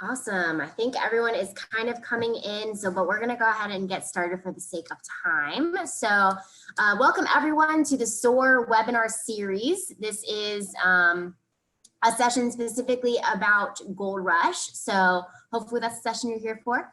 Awesome. I think everyone is kind of coming in, but we're going to go ahead and get started for the sake of time. So welcome everyone to the SOAR webinar series. This is a session specifically about Gold Rush. So hopefully that's the session you're here for.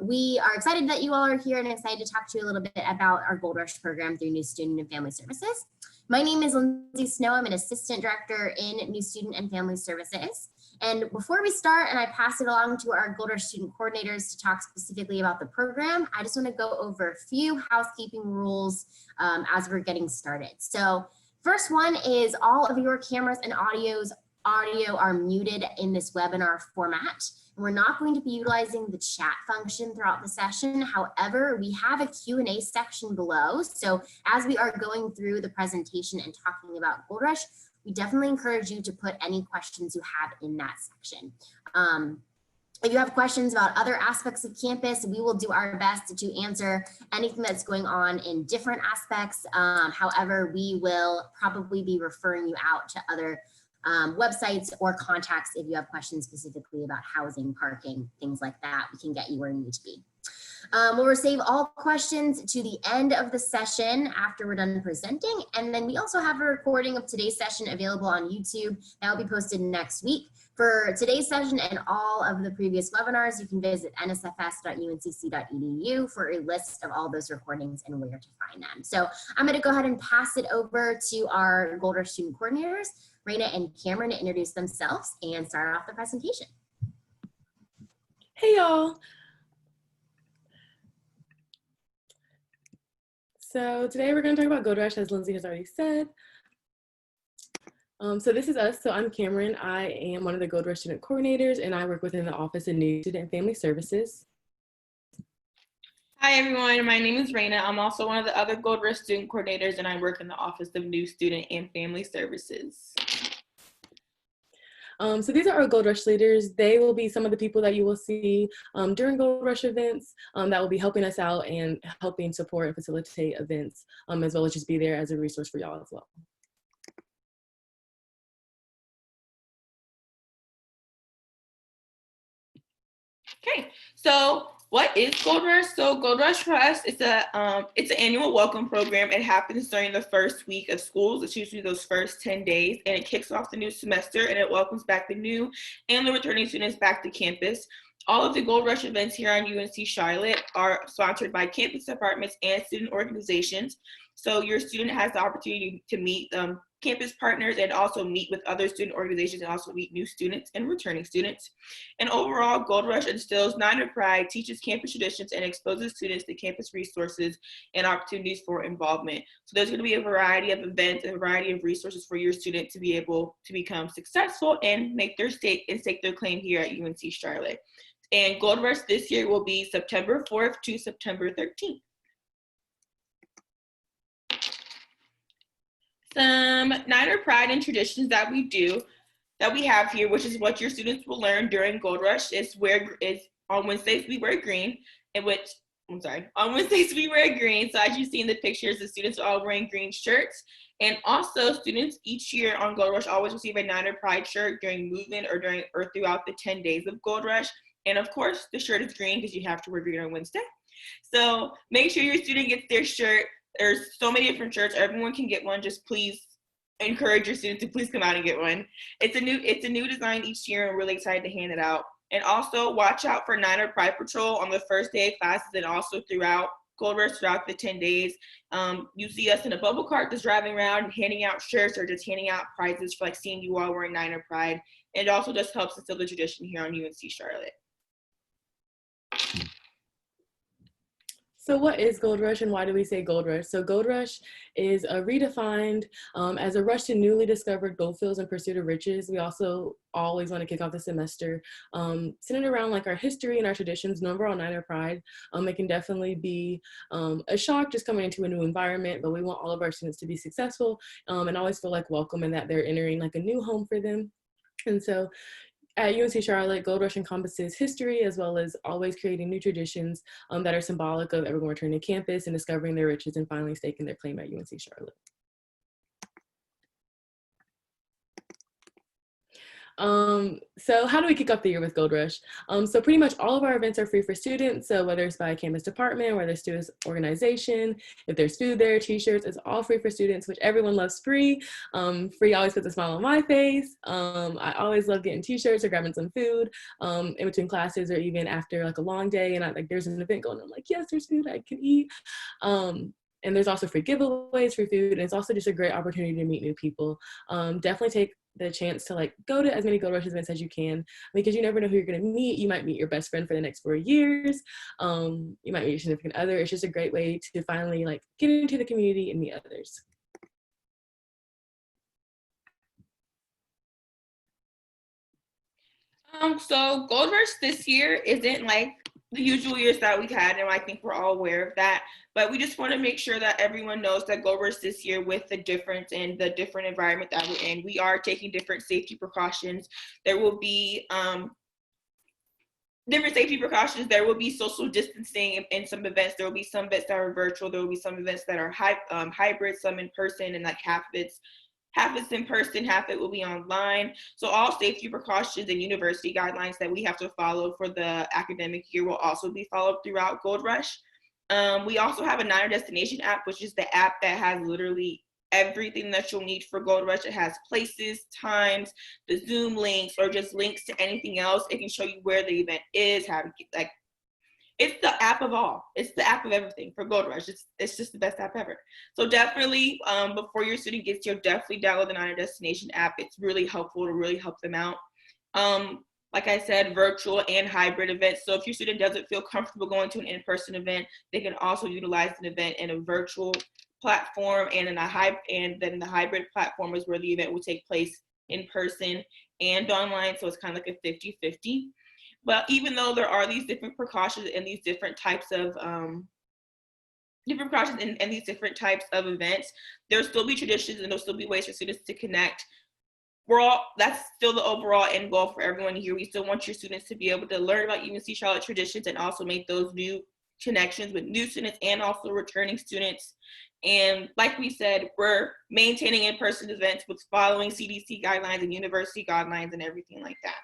We are excited that you all are here and excited to talk to you a little bit about our Gold Rush program through New Student and Family Services. My name is Lindsay Snow. I'm an assistant director in New Student and Family Services. And before we start and I pass it along to our Gold Rush student coordinators to talk specifically about the program, I just want to go over a few housekeeping rules as we're getting started. So first one is all of your cameras and audio are muted in this webinar format. We're not going to be utilizing the chat function throughout the session. However, we have a Q&A section below. So as we are going through the presentation and talking about Gold Rush, we definitely encourage you to put any questions you have in that section. If you have questions about other aspects of campus, we will do our best to answer anything that's going on in different aspects. However, we will probably be referring you out to other websites or contacts if you have questions specifically about housing, parking, things like that. We can get you where you need to be. We'll receive all questions to the end of the session after we're done presenting. And then we also have a recording of today's session available on YouTube that will be posted next week. For today's session and all of the previous webinars, you can visit nsfs.uncc.edu for a list of all those recordings and where to find them. So I'm going to go ahead and pass it over to our Gold Rush student coordinators, Raina and Cameron, to introduce themselves and start off the presentation. Hey y'all. So today we're going to talk about Gold Rush, as Lindsay has already said. So this is us. So I'm Cameron. I am one of the Gold Rush student coordinators, and I work within the Office of New Student and Family Services. Hi everyone, my name is Raina. I'm also one of the other Gold Rush student coordinators, and I work in the Office of New Student and Family Services. So these are our Gold Rush leaders. They will be some of the people that you will see during Gold Rush events that will be helping us out and helping support and facilitate events, as well as just be there as a resource for y'all as well. Okay, so what is Gold Rush? So Gold Rush for us, it's an annual welcome program. It happens during the first week of schools. It's usually those first 10 days, and it kicks off the new semester, and it welcomes back the new and the returning students back to campus. All of the Gold Rush events here on UNC Charlotte are sponsored by campus departments and student organizations. So your student has the opportunity to meet campus partners and also meet with other student organizations and also meet new students and returning students. And overall, Gold Rush instills Niner pride, teaches campus traditions, and exposes students to campus resources and opportunities for involvement. So there's going to be a variety of events and a variety of resources for your student to be able to become successful and make their stake and stake their claim here at UNC Charlotte. And Gold Rush this year will be September 4th to September 13th. Some Niner pride and traditions that we have here, which is what your students will learn during Gold Rush, is on Wednesdays we wear green, on Wednesdays we wear green. So as you see in the pictures, the students are all wearing green shirts. And also students each year on Gold Rush always receive a Niner pride shirt during movement or throughout the 10 days of Gold Rush. And of course, the shirt is green because you have to wear green on Wednesday. So make sure your student gets their shirt. There's so many different shirts. Everyone can get one. Just please encourage your students to please come out and get one. It's a new design each year, and we're really excited to hand it out. And also watch out for Niner Pride Patrol on the first day of classes and also throughout Gold Rush throughout the 10 days. You see us in a bubble cart that's driving around and handing out shirts or just handing out prizes for seeing you all wearing Niner Pride. And it also just helps instill the tradition here on UNC Charlotte. So what is Gold Rush and why do we say Gold Rush? So Gold Rush is redefined as a rush to newly discovered gold fields in pursuit of riches. We also always want to kick off the semester centered around our history and our traditions, no overall Niner pride. It can definitely be a shock just coming into a new environment, but we want all of our students to be successful and always feel welcome and that they're entering a new home for them. And so at UNC Charlotte, Gold Rush encompasses history as well as always creating new traditions that are symbolic of everyone returning to campus and discovering their riches and finally staking their claim at UNC Charlotte. So how do we kick off the year with Gold Rush? So pretty much all of our events are free for students. So whether it's by campus department, whether it's students organization, if there's food there, t-shirts, it's all free for students, which everyone loves free. Free always puts a smile on my face. I always love getting t-shirts or grabbing some food in between classes or even after like a long day and there's an event going on. I'm like, yes, there's food I can eat. And there's also free giveaways, free food, and it's also just a great opportunity to meet new people. Definitely take the chance to like go to as many Gold Rush events as you can, because you never know who you're going to meet. You might meet your best friend for the next 4 years. You might meet your significant other. It's just a great way to finally like get into the community and meet others. So Gold Rush this year isn't like the usual years that we've had, and I think we're all aware of that. But we just want to make sure that everyone knows that Gold Rush this year, with the difference and the different environment that we're in, we are taking different safety precautions. There will be different safety precautions. There will be social distancing in some events. There will be some events that are virtual. There will be some events that are hybrid, some in person, and like half it's in person, half it will be online. So all safety precautions and university guidelines that we have to follow for the academic year will also be followed throughout Gold Rush. We also have a Niner Destination app, which is the app that has literally everything that you'll need for Gold Rush. It has places, times, the Zoom links, or just links to anything else. It can show you where the event is, how to get, like, it's the app of all. It's the app of everything for Gold Rush. It's just the best app ever. So definitely, before your student gets here, definitely download the Niner Destination app. It's really helpful to really help them out. Like I said, virtual and hybrid events. So if your student doesn't feel comfortable going to an in-person event, they can also utilize an event in a virtual platform, and then the hybrid platform is where the event will take place in person and online. So it's kind of like a 50-50. But even though there are these different precautions and these different types of these different types of events, there'll still be traditions and there'll still be ways for students to connect. That's still the overall end goal for everyone here. We still want your students to be able to learn about UNC Charlotte traditions and also make those new connections with new students and also returning students. And like we said, we're maintaining in-person events with following CDC guidelines and university guidelines and everything like that.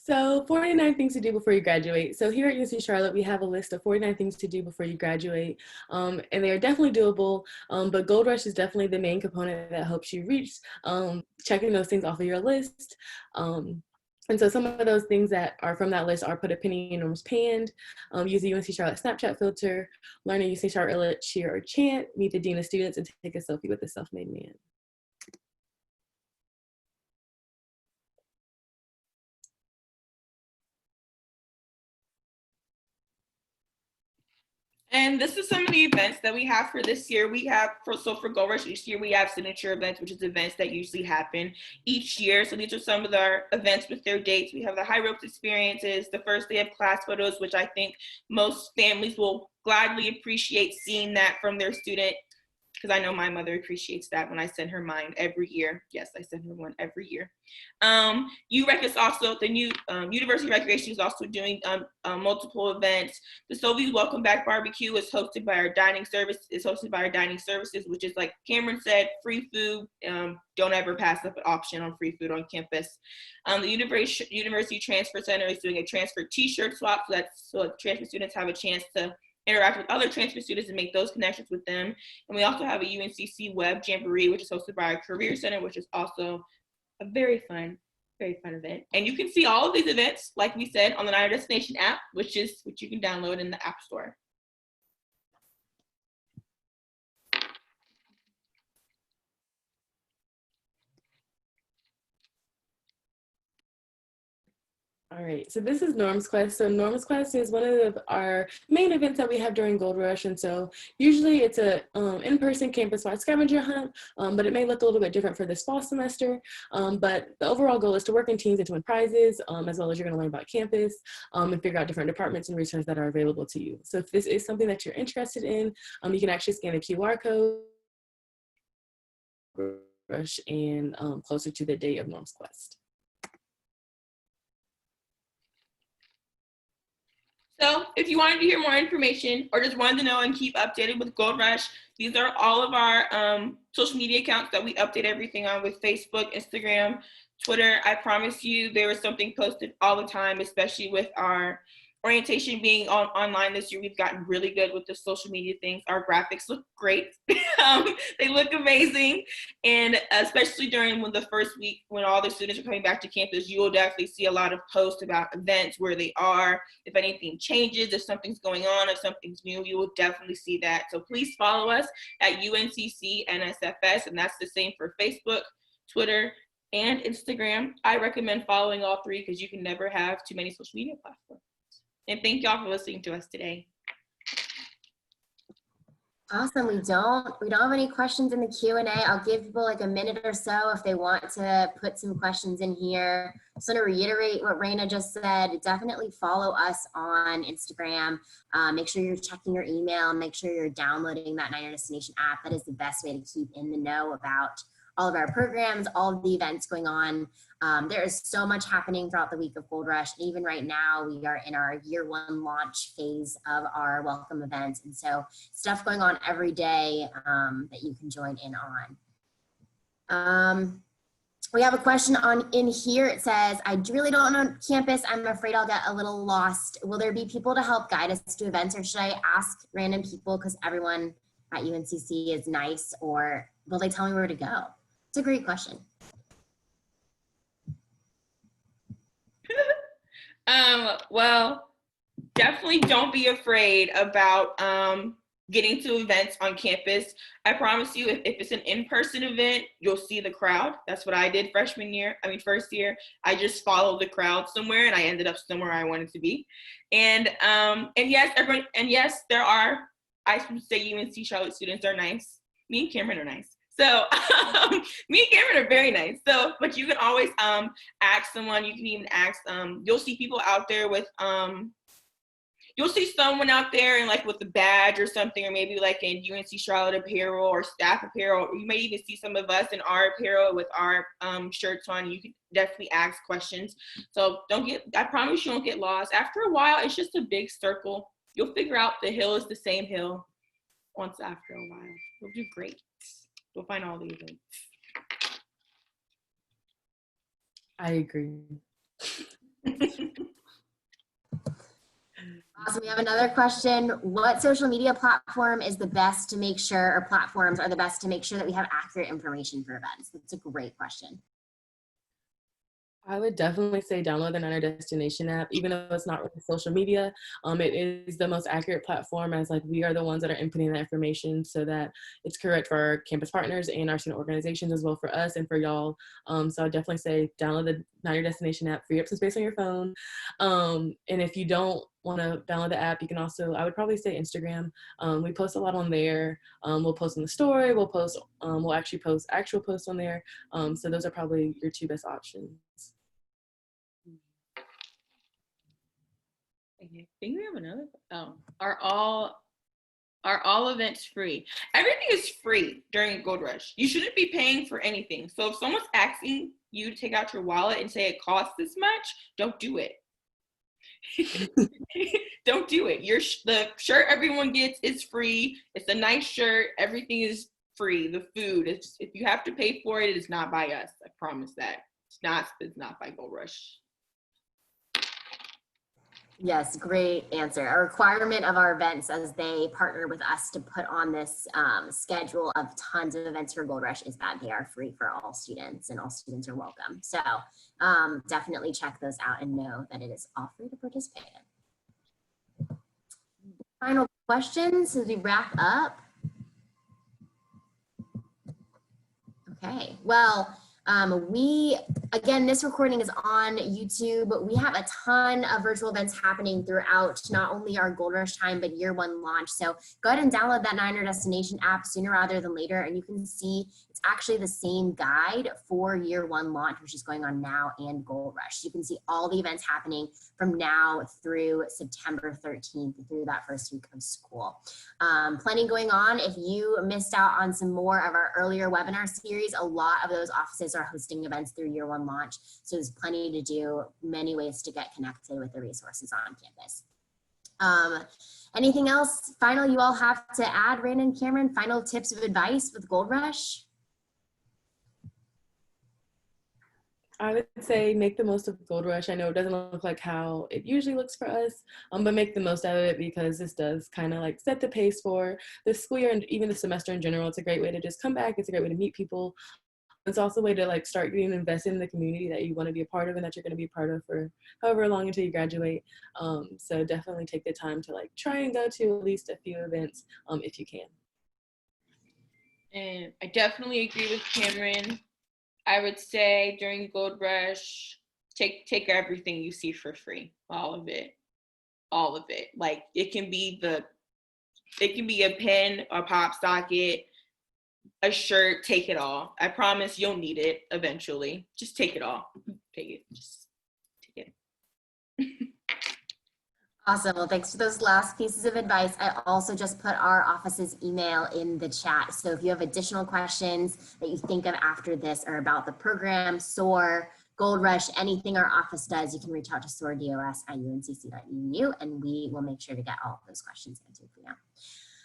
So 49 things to do before you graduate. So here at UNC Charlotte, we have a list of 49 things to do before you graduate. And they are definitely doable, but Gold Rush is definitely the main component that helps you reach checking those things off of your list. And so some of those things that are from that list are put a penny in Norm's pan, use the UNC Charlotte Snapchat filter, learn a UNC Charlotte cheer or chant, meet the dean of students, and take a selfie with a self-made man. And this is some of the events that we have for this year. For Gold Rush each year, we have signature events, which is events that usually happen each year. So these are some of our events with their dates. We have the high ropes experiences, the first day of class photos, which I think most families will gladly appreciate seeing that from their student, because I know my mother appreciates that when I send her mine every year. Yes, I send her one every year. UREC is also, the new University Recreation is also doing multiple events. The Soviet Welcome Back Barbecue is hosted by our dining services, which is, like Cameron said, free food. Don't ever pass up an option on free food on campus. The University Transfer Center is doing a transfer t-shirt swap, so transfer students have a chance to interact with other transfer students and make those connections with them. And we also have a UNCC Web Jamboree, which is hosted by our Career Center, which is also a very fun event. And you can see all of these events, like we said, on the Niner Destination app, which you can download in the App Store. All right, so this is Norm's Quest. So Norm's Quest is one of our main events that we have during Gold Rush. And so usually it's a in-person campus-wide scavenger hunt, but it may look a little bit different for this fall semester. But the overall goal is to work in teams and to win prizes, as well as you're gonna learn about campus and figure out different departments and resources that are available to you. So if this is something that you're interested in, you can actually scan the QR code Rush and closer to the date of Norm's Quest. So if you wanted to hear more information or just wanted to know and keep updated with Gold Rush, these are all of our social media accounts that we update everything on with Facebook, Instagram, Twitter. I promise you there is something posted all the time, especially with our orientation being online this year. We've gotten really good with the social media things. Our graphics look great. They look amazing. And especially during the first week when all the students are coming back to campus, you will definitely see a lot of posts about events, where they are, if anything changes, if something's going on, if something's new, you will definitely see that. So please follow us at UNCC NSFS, and that's the same for Facebook, Twitter, and Instagram. I recommend following all three because you can never have too many social media platforms. And thank y'all for listening to us today. Awesome. We don't have any questions in the Q&A. I'll give people like a minute or so if they want to put some questions in here. Just want to reiterate what Raina just said. Definitely follow us on Instagram. Make sure you're checking your email. Make sure you're downloading that Niner Destination app. That is the best way to keep in the know about all of our programs, all of the events going on. There is so much happening throughout the week of Gold Rush. Even right now, we are in our year one launch phase of our welcome events. And so stuff going on every day that you can join in on. We have a question in here. It says, I really don't know campus. I'm afraid I'll get a little lost. Will there be people to help guide us to events, or should I ask random people because everyone at UNCC is nice, or will they tell me where to go? It's a great question. Well, definitely don't be afraid about getting to events on campus. I promise you, if it's an in-person event, you'll see the crowd. That's what I did first year. I just followed the crowd somewhere, and I ended up somewhere I wanted to be. And yes, there are, I would say UNC Charlotte students are nice. Me and Cameron are nice. So me and Cameron are very nice. So, but you can always ask someone. You can even ask, you'll see people out there with, you'll see someone out there and like with a badge or something, or maybe like in UNC Charlotte apparel or staff apparel. Or you may even see some of us in our apparel with our shirts on. You can definitely ask questions. So I promise you won't get lost. After a while, it's just a big circle. You'll figure out the hill is the same hill once after a while. You'll do great. You'll find all the events. I agree. Awesome. We have another question. What social media platform is the best to make sure, or platforms are the best to make sure that we have accurate information for events? That's a great question. I would definitely say download the Niner Destination app, even though it's not really social media. It is the most accurate platform, as like we are the ones that are inputting that information so that it's correct for our campus partners and our student organizations, as well for us and for y'all. So I would definitely say download the Niner Destination app, free up some space on your phone. And if you don't want to download the app, you can also, I would probably say Instagram. We post a lot on there. We'll post in the story. We'll actually post actual posts on there. So those are probably your two best options. I think we have another. Are all events free? Everything is free during Gold Rush. You shouldn't be paying for anything. So if someone's asking you to take out your wallet and say it costs this much, don't do it. Don't do it. The shirt everyone gets is free. It's a nice shirt. Everything is free. The food, if you have to pay for it, it is not by us. I promise that. It's not by Gold Rush. Yes, great answer. A requirement of our events, as they partner with us to put on this schedule of tons of events for Gold Rush, is that they are free for all students and all students are welcome. So definitely check those out and know that it is all free to participate in. Final questions as we wrap up. Okay, well, again, this recording is on YouTube. We have a ton of virtual events happening throughout not only our Gold Rush time, but year one launch. So go ahead and download that Niner Destination app sooner rather than later, and you can see it's actually the same guide for year one launch, which is going on now, and Gold Rush. You can see all the events happening from now through September 13th, through that first week of school. Plenty going on. If you missed out on some more of our earlier webinar series, a lot of those offices are hosting events through year one launch. So there's plenty to do, many ways to get connected with the resources on campus. Anything else final you all have to add, Raina and Cameron? Final tips of advice with Gold Rush? I would say make the most of Gold Rush. I know it doesn't look like how it usually looks for us, but make the most out of it, because this does kind of like set the pace for the school year and even the semester in general. It's a great way to just come back. It's a great way to meet people. It's also a way to like start getting invested in the community that you want to be a part of and that you're going to be a part of for however long until you graduate. So definitely take the time to like try and go to at least a few events if you can. And I definitely agree with Cameron. I would say during Gold Rush, take everything you see for free, all of it. Like it can be a pen, a pop socket, a shirt. Take it all. I promise you'll need it eventually. Just take it all. Take it. Just take it. Awesome. Well, thanks for those last pieces of advice. I also just put our office's email in the chat. So if you have additional questions that you think of after this or about the program, SOAR, Gold Rush, anything our office does, you can reach out to soardos@uncc.edu and we will make sure to get all of those questions answered for you.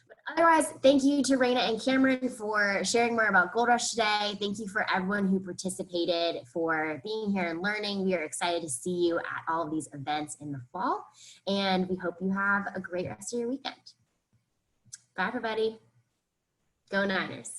But otherwise, thank you to Raina and Cameron for sharing more about Gold Rush today. Thank you for everyone who participated for being here and learning. We are excited to see you at all of these events in the fall, and we hope you have a great rest of your weekend. Bye, everybody. Go Niners.